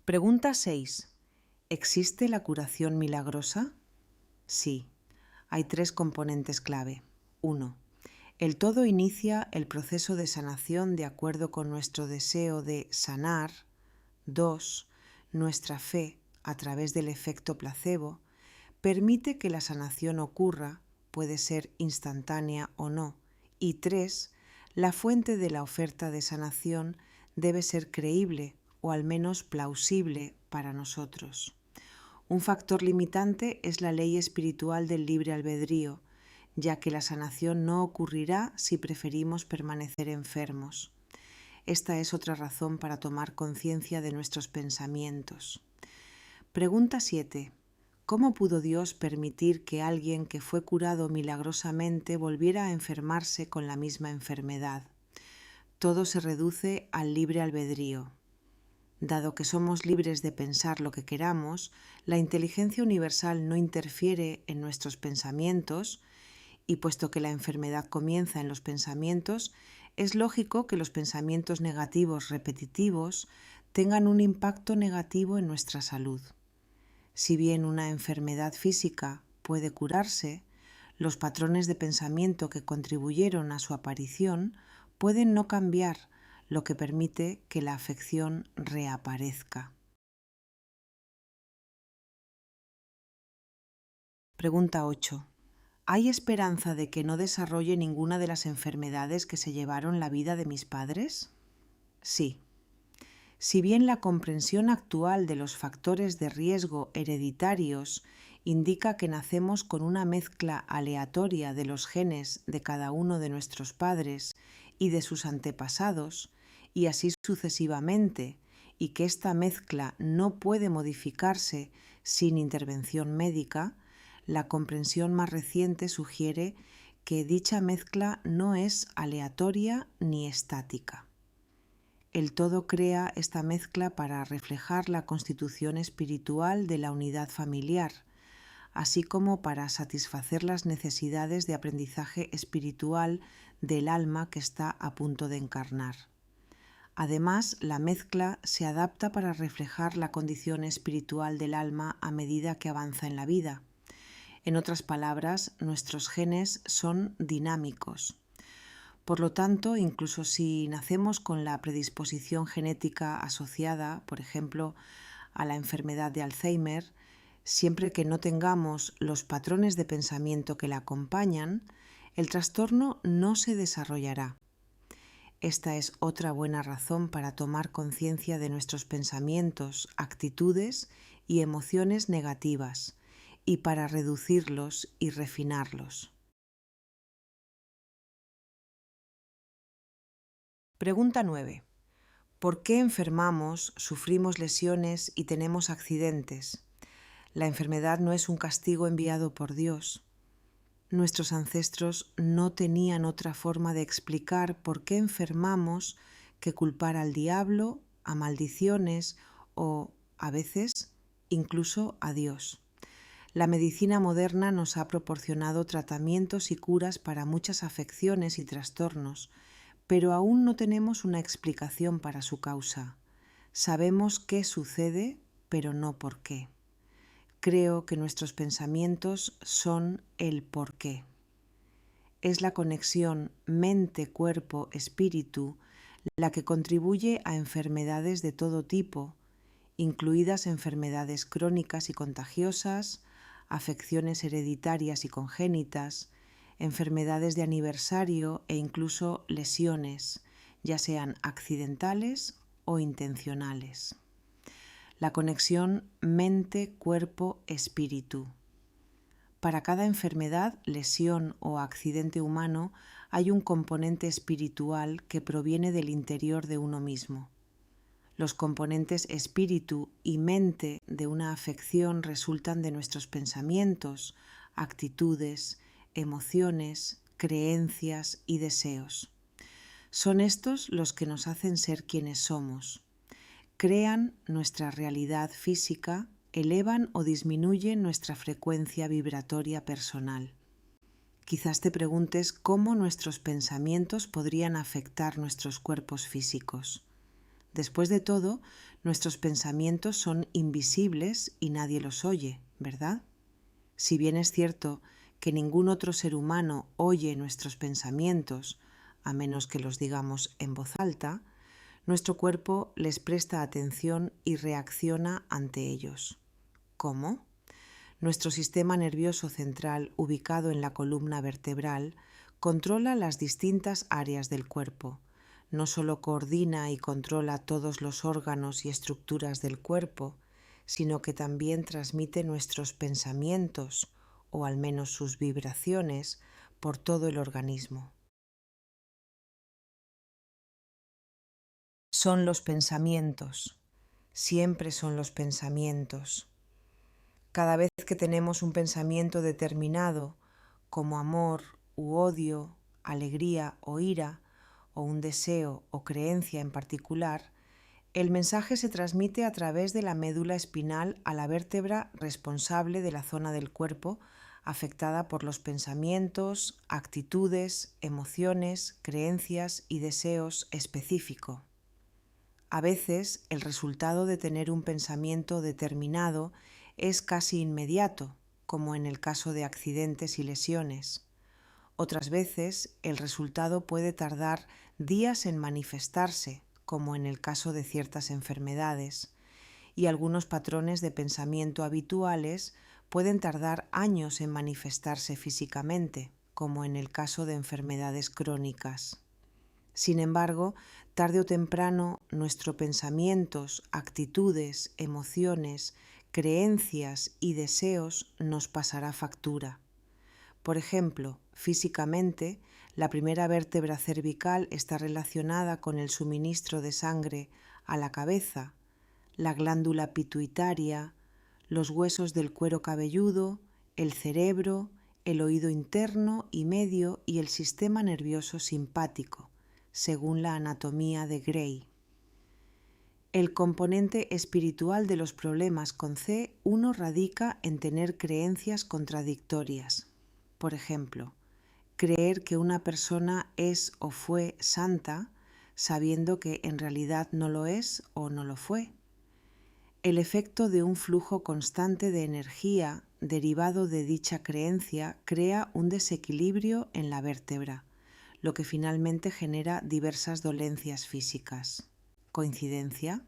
Pregunta 6. ¿Existe la curación milagrosa? Sí. Hay 3 componentes clave. 1. El todo inicia el proceso de sanación de acuerdo con nuestro deseo de sanar. 2. Nuestra fe, a través del efecto placebo, permite que la sanación ocurra, puede ser instantánea o no. Y 3. La fuente de la oferta de sanación debe ser creíble o al menos plausible para nosotros. Un factor limitante es la ley espiritual del libre albedrío, ya que la sanación no ocurrirá si preferimos permanecer enfermos. Esta es otra razón para tomar conciencia de nuestros pensamientos. Pregunta 7. ¿Cómo pudo Dios permitir que alguien que fue curado milagrosamente volviera a enfermarse con la misma enfermedad? Todo se reduce al libre albedrío. Dado que somos libres de pensar lo que queramos, la inteligencia universal no interfiere en nuestros pensamientos, y puesto que la enfermedad comienza en los pensamientos, es lógico que los pensamientos negativos repetitivos tengan un impacto negativo en nuestra salud. Si bien una enfermedad física puede curarse, los patrones de pensamiento que contribuyeron a su aparición pueden no cambiar, lo que permite que la afección reaparezca. Pregunta 8. ¿Hay esperanza de que no desarrolle ninguna de las enfermedades que se llevaron la vida de mis padres? Sí. Si bien la comprensión actual de los factores de riesgo hereditarios indica que nacemos con una mezcla aleatoria de los genes de cada uno de nuestros padres y de sus antepasados, y así sucesivamente, y que esta mezcla no puede modificarse sin intervención médica, la comprensión más reciente sugiere que dicha mezcla no es aleatoria ni estática. El todo crea esta mezcla para reflejar la constitución espiritual de la unidad familiar, así como para satisfacer las necesidades de aprendizaje espiritual del alma que está a punto de encarnar. Además, la mezcla se adapta para reflejar la condición espiritual del alma a medida que avanza en la vida. En otras palabras, nuestros genes son dinámicos. Por lo tanto, incluso si nacemos con la predisposición genética asociada, por ejemplo, a la enfermedad de Alzheimer, siempre que no tengamos los patrones de pensamiento que la acompañan, el trastorno no se desarrollará. Esta es otra buena razón para tomar conciencia de nuestros pensamientos, actitudes y emociones negativas, y para reducirlos y refinarlos. Pregunta 9. ¿Por qué enfermamos, sufrimos lesiones y tenemos accidentes? La enfermedad no es un castigo enviado por Dios. Nuestros ancestros no tenían otra forma de explicar por qué enfermamos que culpar al diablo, a maldiciones o, a veces, incluso a Dios. La medicina moderna nos ha proporcionado tratamientos y curas para muchas afecciones y trastornos, pero aún no tenemos una explicación para su causa. Sabemos qué sucede, pero no por qué. Creo que nuestros pensamientos son el por qué. Es la conexión mente-cuerpo-espíritu la que contribuye a enfermedades de todo tipo, incluidas enfermedades crónicas y contagiosas, afecciones hereditarias y congénitas, enfermedades de aniversario e incluso lesiones, ya sean accidentales o intencionales. La conexión mente-cuerpo-espíritu. Para cada enfermedad, lesión o accidente humano hay un componente espiritual que proviene del interior de uno mismo. Los componentes espíritu y mente de una afección resultan de nuestros pensamientos, actitudes, emociones, creencias y deseos. Son estos los que nos hacen ser quienes somos. Crean nuestra realidad física, elevan o disminuyen nuestra frecuencia vibratoria personal. Quizás te preguntes cómo nuestros pensamientos podrían afectar nuestros cuerpos físicos. Después de todo, nuestros pensamientos son invisibles y nadie los oye, ¿verdad? Si bien es cierto que ningún otro ser humano oye nuestros pensamientos, a menos que los digamos en voz alta, nuestro cuerpo les presta atención y reacciona ante ellos. ¿Cómo? Nuestro sistema nervioso central, ubicado en la columna vertebral, controla las distintas áreas del cuerpo. No solo coordina y controla todos los órganos y estructuras del cuerpo, sino que también transmite nuestros pensamientos, o al menos sus vibraciones, por todo el organismo. Son los pensamientos, siempre son los pensamientos. Cada vez que tenemos un pensamiento determinado, como amor u odio, alegría o ira, o un deseo o creencia en particular, el mensaje se transmite a través de la médula espinal a la vértebra responsable de la zona del cuerpo afectada por los pensamientos, actitudes, emociones, creencias y deseos específicos. A veces, el resultado de tener un pensamiento determinado es casi inmediato, como en el caso de accidentes y lesiones. Otras veces, el resultado puede tardar días en manifestarse, como en el caso de ciertas enfermedades, y algunos patrones de pensamiento habituales pueden tardar años en manifestarse físicamente, como en el caso de enfermedades crónicas. Sin embargo, tarde o temprano, nuestros pensamientos, actitudes, emociones, creencias y deseos nos pasará factura. Por ejemplo, físicamente, la primera vértebra cervical está relacionada con el suministro de sangre a la cabeza, la glándula pituitaria, los huesos del cuero cabelludo, el cerebro, el oído interno y medio y el sistema nervioso simpático, según la anatomía de Gray. El componente espiritual de los problemas con C1 radica en tener creencias contradictorias. Por ejemplo, creer que una persona es o fue santa, sabiendo que en realidad no lo es o no lo fue. El efecto de un flujo constante de energía derivado de dicha creencia crea un desequilibrio en la vértebra, lo que finalmente genera diversas dolencias físicas. ¿Coincidencia?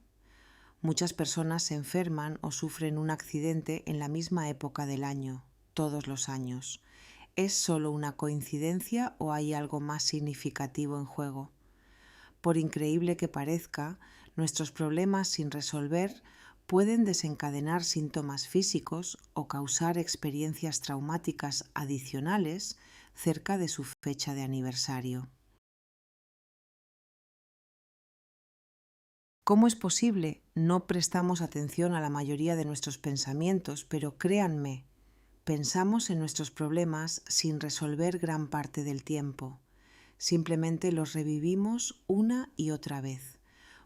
Muchas personas se enferman o sufren un accidente en la misma época del año, todos los años. ¿Es solo una coincidencia o hay algo más significativo en juego? Por increíble que parezca, nuestros problemas sin resolver pueden desencadenar síntomas físicos o causar experiencias traumáticas adicionales cerca de su fecha de aniversario. ¿Cómo es posible? No prestamos atención a la mayoría de nuestros pensamientos, pero créanme, pensamos en nuestros problemas sin resolver gran parte del tiempo. Simplemente los revivimos una y otra vez,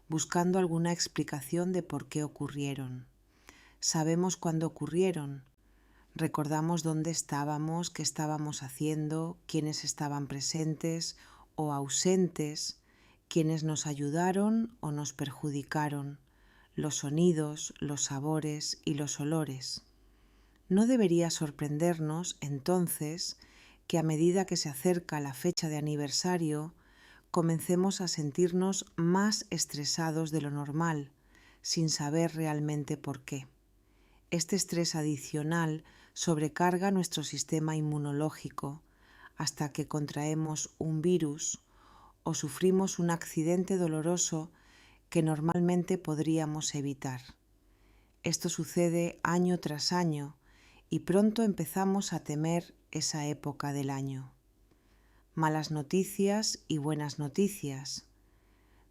buscando alguna explicación de por qué ocurrieron. Sabemos cuándo ocurrieron, recordamos dónde estábamos, qué estábamos haciendo, quiénes estaban presentes o ausentes, quiénes nos ayudaron o nos perjudicaron, los sonidos, los sabores y los olores. No debería sorprendernos, entonces, que a medida que se acerca la fecha de aniversario, comencemos a sentirnos más estresados de lo normal, sin saber realmente por qué. Este estrés adicional sobrecarga nuestro sistema inmunológico hasta que contraemos un virus o sufrimos un accidente doloroso que normalmente podríamos evitar. Esto sucede año tras año y pronto empezamos a temer esa época del año. Malas noticias y buenas noticias.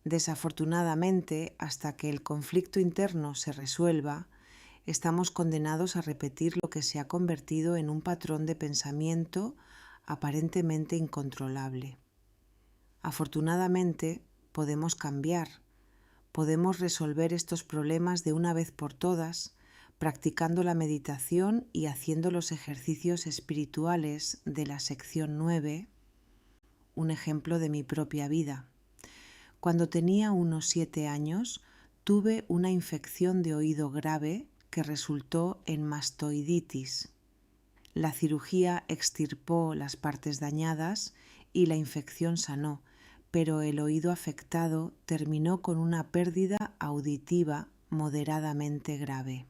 Desafortunadamente, hasta que el conflicto interno se resuelva, estamos condenados a repetir lo que se ha convertido en un patrón de pensamiento aparentemente incontrolable. Afortunadamente, podemos cambiar, podemos resolver estos problemas de una vez por todas, practicando la meditación y haciendo los ejercicios espirituales de la sección 9, un ejemplo de mi propia vida. Cuando tenía unos 7 años, tuve una infección de oído grave que resultó en mastoiditis. La cirugía extirpó las partes dañadas y la infección sanó, pero el oído afectado terminó con una pérdida auditiva moderadamente grave.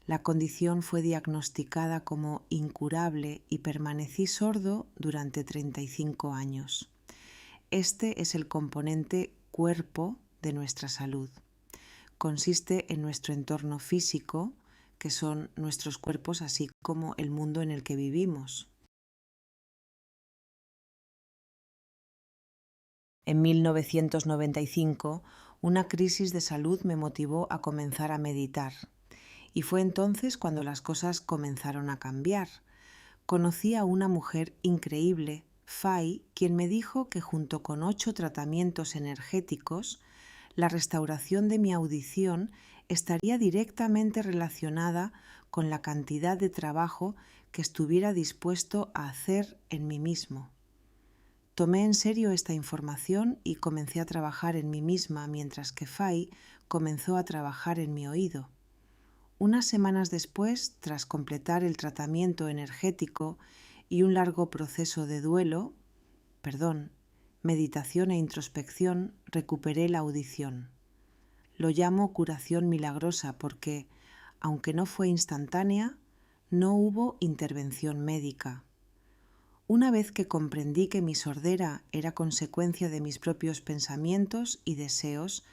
La condición fue diagnosticada como incurable y permanecí sordo durante 35 años. Este es el componente cuerpo de nuestra salud. Consiste en nuestro entorno físico, que son nuestros cuerpos, así como el mundo en el que vivimos. En 1995, una crisis de salud me motivó a comenzar a meditar. Y fue entonces cuando las cosas comenzaron a cambiar. Conocí a una mujer increíble, Fay, quien me dijo que junto con 8 tratamientos energéticos, la restauración de mi audición estaría directamente relacionada con la cantidad de trabajo que estuviera dispuesto a hacer en mí mismo. Tomé en serio esta información y comencé a trabajar en mí misma, mientras que Fay comenzó a trabajar en mi oído. Unas semanas después, tras completar el tratamiento energético y un largo proceso de meditación e introspección, recuperé la audición. Lo llamo curación milagrosa porque, aunque no fue instantánea, no hubo intervención médica. Una vez que comprendí que mi sordera era consecuencia de mis propios pensamientos y deseos,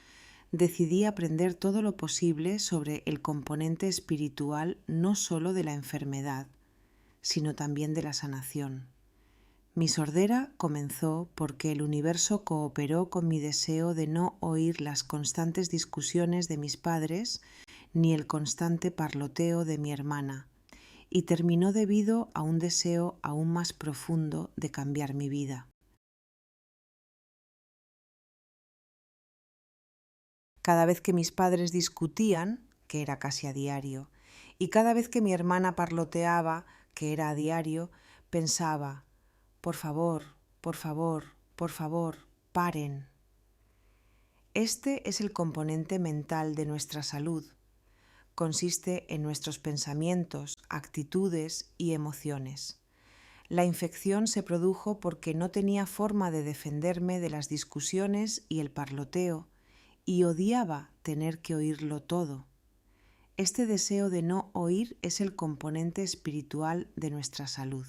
decidí aprender todo lo posible sobre el componente espiritual no solo de la enfermedad, sino también de la sanación. Mi sordera comenzó porque el universo cooperó con mi deseo de no oír las constantes discusiones de mis padres ni el constante parloteo de mi hermana, y terminó debido a un deseo aún más profundo de cambiar mi vida. Cada vez que mis padres discutían, que era casi a diario, y cada vez que mi hermana parloteaba, que era a diario, pensaba: por favor, por favor, por favor, paren. Este es el componente mental de nuestra salud. Consiste en nuestros pensamientos, actitudes y emociones. La infección se produjo porque no tenía forma de defenderme de las discusiones y el parloteo, y odiaba tener que oírlo todo. Este deseo de no oír es el componente espiritual de nuestra salud.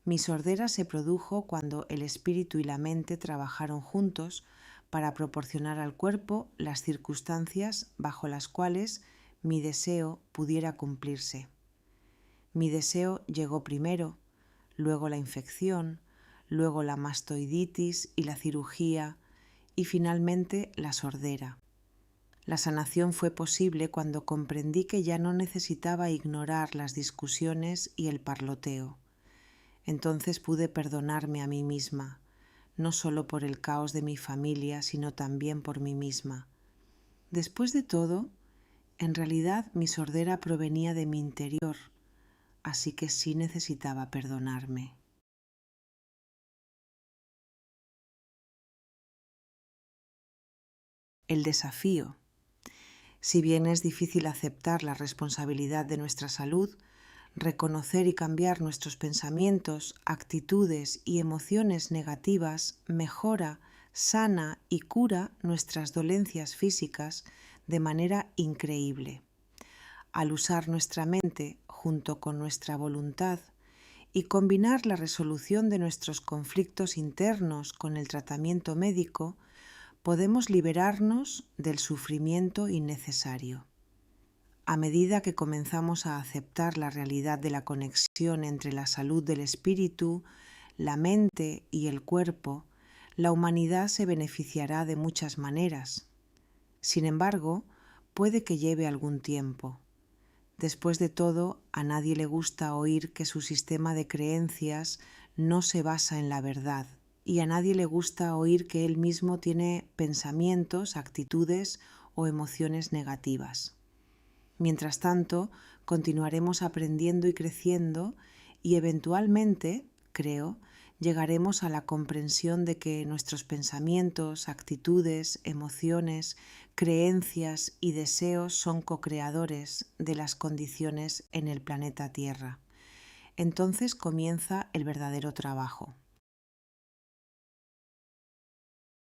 Mi sordera se produjo cuando el espíritu y la mente trabajaron juntos para proporcionar al cuerpo las circunstancias bajo las cuales mi deseo pudiera cumplirse. Mi deseo llegó primero, luego la infección, luego la mastoiditis y la cirugía, y finalmente la sordera. La sanación fue posible cuando comprendí que ya no necesitaba ignorar las discusiones y el parloteo. Entonces pude perdonarme a mí misma, no solo por el caos de mi familia, sino también por mí misma. Después de todo, en realidad mi sordera provenía de mi interior, así que sí necesitaba perdonarme. El desafío. Si bien es difícil aceptar la responsabilidad de nuestra salud, reconocer y cambiar nuestros pensamientos, actitudes y emociones negativas mejora, sana y cura nuestras dolencias físicas de manera increíble. Al usar nuestra mente junto con nuestra voluntad y combinar la resolución de nuestros conflictos internos con el tratamiento médico, podemos liberarnos del sufrimiento innecesario. A medida que comenzamos a aceptar la realidad de la conexión entre la salud del espíritu, la mente y el cuerpo, la humanidad se beneficiará de muchas maneras. Sin embargo, puede que lleve algún tiempo. Después de todo, a nadie le gusta oír que su sistema de creencias no se basa en la verdad, y a nadie le gusta oír que él mismo tiene pensamientos, actitudes o emociones negativas. Mientras tanto, continuaremos aprendiendo y creciendo y eventualmente, creo, llegaremos a la comprensión de que nuestros pensamientos, actitudes, emociones, creencias y deseos son co-creadores de las condiciones en el planeta Tierra. Entonces comienza el verdadero trabajo.